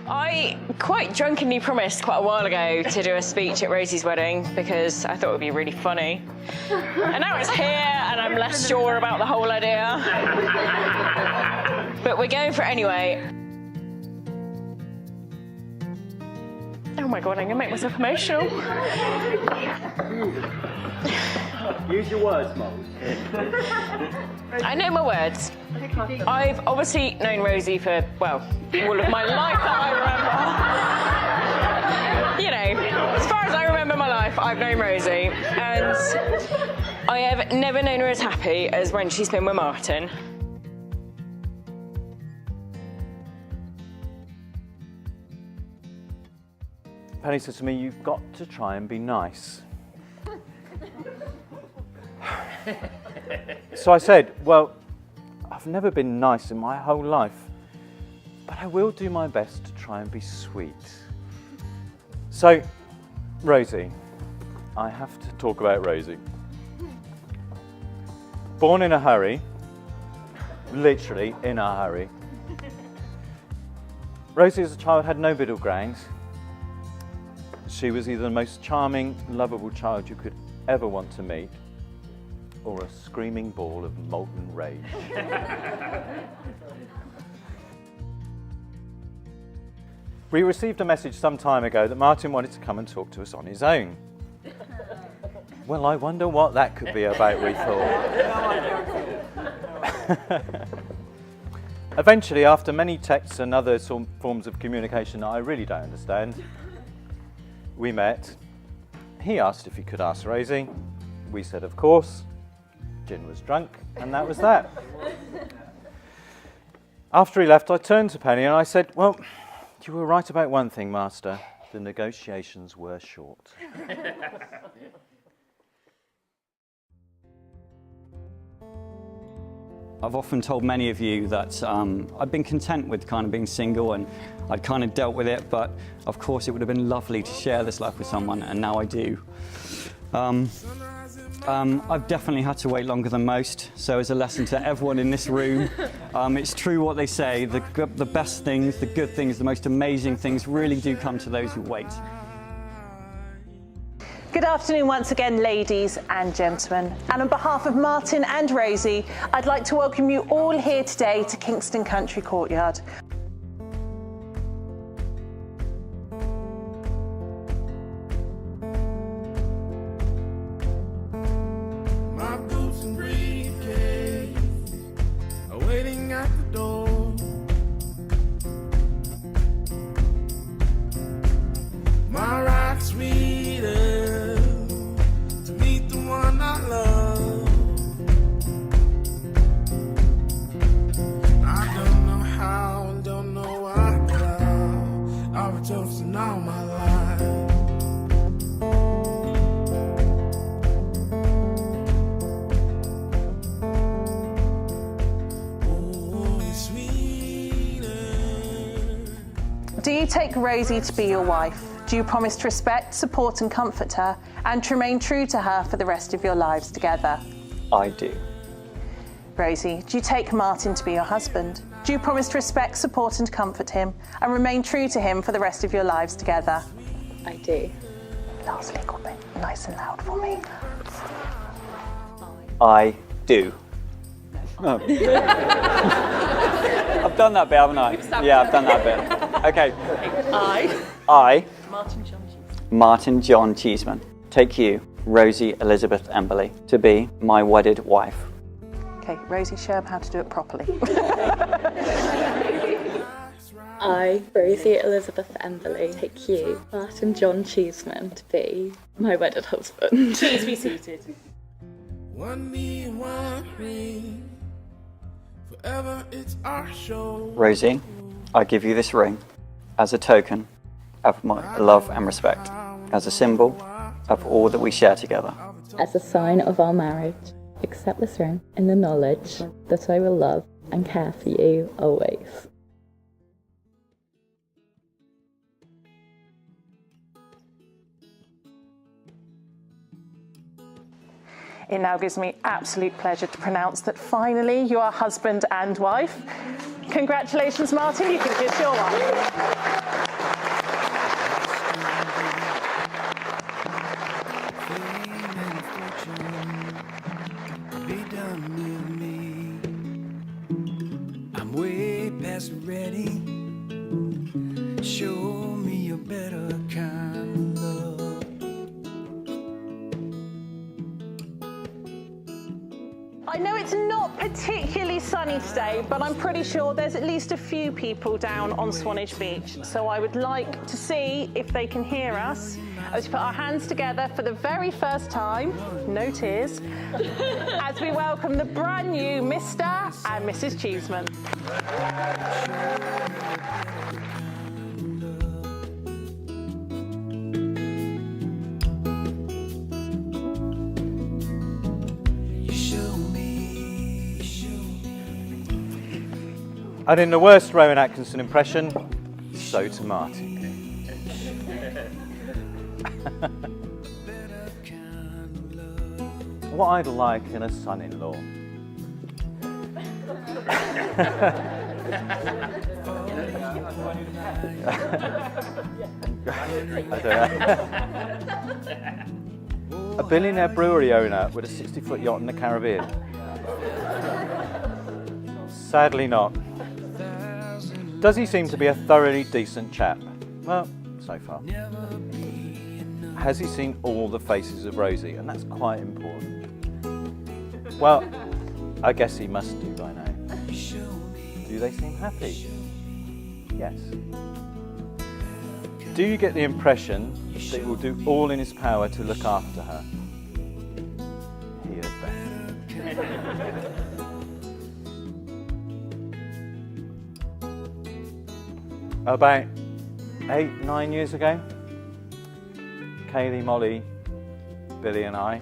I quite drunkenly promised quite a while ago to do a speech at Rosy's wedding because I thought it would be really funny. And now it's here and I'm less sure about the whole idea. But we're going for it anyway. Oh my God, I'm gonna make myself emotional. Use your words, Mum. I know my words. I've obviously known Rosy for, well, all of my life that I remember. You know, as far as I remember my life, I've known Rosy. And I have never known her as happy as when she's been with Martin. Penny said to me, "You've got to try and be nice." So I said, "Well, I've never been nice in my whole life, but I will do my best to try and be sweet." So, Rosy, I have to talk about Rosy. Born in a hurry, literally in a hurry. Rosy as a child had no middle ground. She was either the most charming, lovable child you could ever want to meet, or a screaming ball of molten rage. We received a message some time ago that Martin wanted to come and talk to us on his own. Well, I wonder what that could be about, we thought. Eventually, after many texts and other forms of communication that I really don't understand, we met. He asked if he could ask Rosy. We said, of course. Gin was drunk, and that was that. After he left, I turned to Penny and I said, "Well, you were right about one thing, Master. The negotiations were short." I've often told many of you that I've been content with kind of being single and I'd kind of dealt with it, but of course it would have been lovely to share this life with someone, and now I do. I've definitely had to wait longer than most, so as a lesson to everyone in this room, it's true what they say, the best things, the good things, the most amazing things really do come to those who wait. Good afternoon once again, ladies and gentlemen. And on behalf of Martin and Rosy, I'd like to welcome you all here today to Kingston Country Courtyard. My boots and briefcase are waiting at the door. My ride sweeter to meet the one I love. I don't know how, don't know why, but I've been toasting all my life. Oh, it's sweeter. Do you take Rosy to be your wife? Do you promise to respect, support and comfort her and to remain true to her for the rest of your lives together? I do. Rosy, do you take Martin to be your husband? Do you promise to respect, support and comfort him and remain true to him for the rest of your lives together? I do. Last little bit, nice and loud for me. I do. Oh. I've done that bit, haven't I? Yeah, I've done that bit. Okay. I, Martin John Cheeseman, take you, Rosy Elizabeth Emberley, to be my wedded wife. Okay, Rosy, show him how to do it properly. I, Rosy Elizabeth Emberley, take you, Martin John Cheeseman, to be my wedded husband. Please be seated. One me and one ring. Forever it's our show. Rosy, I give you this ring as a token of my love and respect, as a symbol of all that we share together. As a sign of our marriage, accept this ring in the knowledge that I will love and care for you always. It now gives me absolute pleasure to pronounce that finally you are husband and wife. Congratulations, Martin, you can kiss your wife. Be done with me. I'm way past ready. Show me a better kind of love. I know it's not particularly sunny today, but I'm pretty sure there's at least a few people down on Swanage Beach. So I would like to see if they can hear us as we put our hands together for the very first time, no tears, as we welcome the brand new Mr. and Mrs. Cheeseman. And in the worst Rowan Atkinson impression, so to Martin. What I'd like in a son-in-law. I don't know. A billionaire brewery owner with a 60-foot yacht in the Caribbean. Sadly not. Does he seem to be a thoroughly decent chap? Well, so far. Has he seen all the faces of Rosy? And that's quite important. Well, I guess he must do by now. Do they seem happy? Yes. Do you get the impression that he will do all in his power to look after her? He had better. About 8-9 years ago, Kaylee, Molly, Billy and I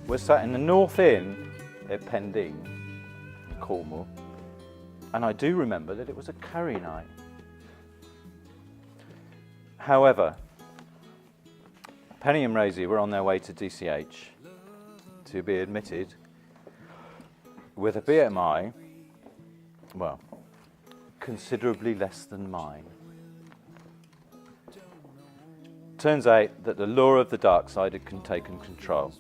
were sat in the North Inn at Pendeen, Cornwall, and I do remember that it was a curry night. However, Penny and Rosy were on their way to DCH to be admitted with a BMI, well, considerably less than mine. Turns out that the law of the dark side had taken control,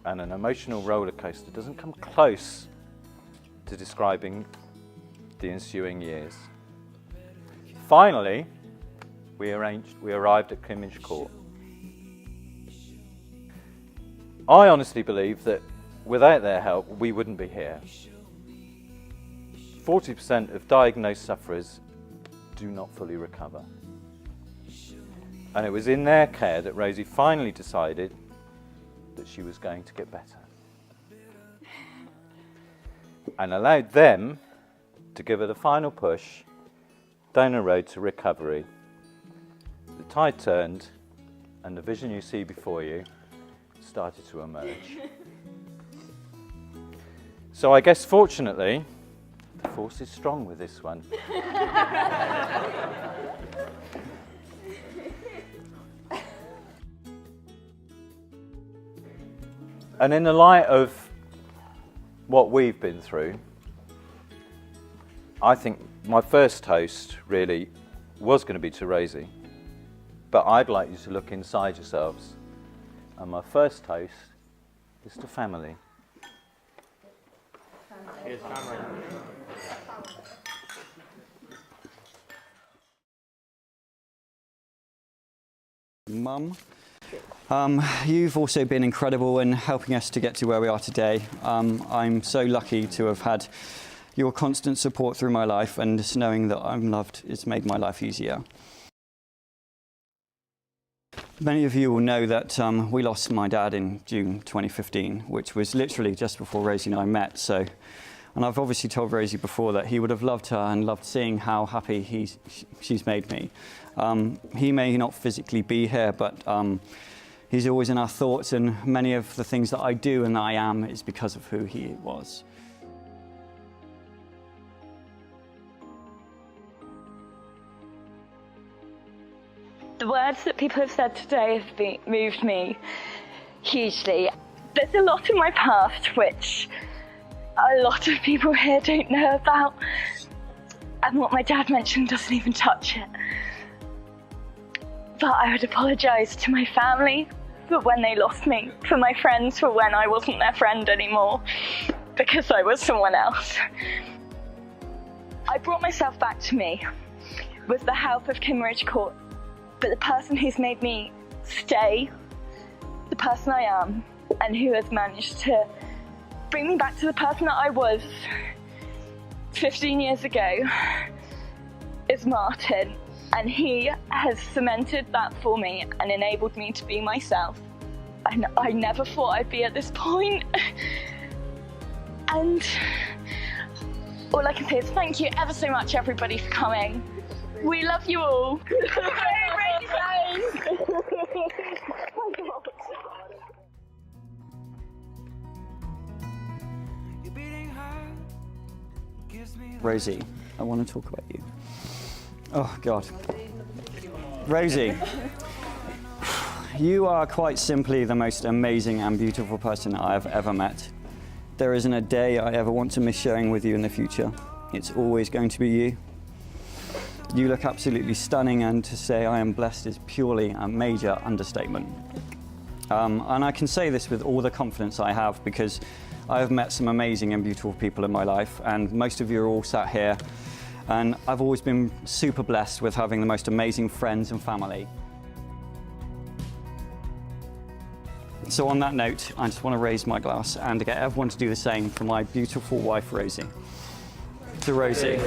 and an emotional roller coaster doesn't come close to describing the ensuing years. Finally, we arrived at Kimmage Court. I honestly believe that without their help, we wouldn't be here. 40% of diagnosed sufferers do not fully recover. And it was in their care that Rosy finally decided that she was going to get better. And allowed them to give her the final push down a road to recovery. The tide turned and the vision you see before you started to emerge. So I guess fortunately, the force is strong with this one. And in the light of what we've been through, I think my first toast really was going to be to Rosy, but I'd like you to look inside yourselves, and my first toast is to family. Here's family. Mum, you've also been incredible in helping us to get to where we are today. I'm so lucky to have had your constant support through my life, and just knowing that I'm loved has made my life easier. Many of you will know that we lost my dad in June 2015, which was literally just before Rosy and I met. And I've obviously told Rosy before that he would have loved her and loved seeing how happy she's made me. He may not physically be here, but he's always in our thoughts, and many of the things that I do and that I am is because of who he was. The words that people have said today have moved me hugely. There's a lot in my past which a lot of people here don't know about, and what my dad mentioned doesn't even touch it. But I would apologise to my family for when they lost me, for my friends for when I wasn't their friend anymore, because I was someone else. I brought myself back to me with the help of Kimmeridge Court, but the person who's made me stay the person I am, and who has managed to bring me back to the person that I was 15 years ago, is Martin. And he has cemented that for me and enabled me to be myself. And I never thought I'd be at this point. And all I can say is thank you ever so much, everybody, for coming. We love you all. Rosy, I want to talk about you. Oh, God. Rosy, you are quite simply the most amazing and beautiful person I have ever met. There isn't a day I ever want to miss sharing with you in the future. It's always going to be you. You look absolutely stunning, and to say I am blessed is purely a major understatement. And I can say this with all the confidence I have because I have met some amazing and beautiful people in my life, and most of you are all sat here. And I've always been super blessed with having the most amazing friends and family. So on that note, I just want to raise my glass and get everyone to do the same for my beautiful wife, Rosy. To Rosy.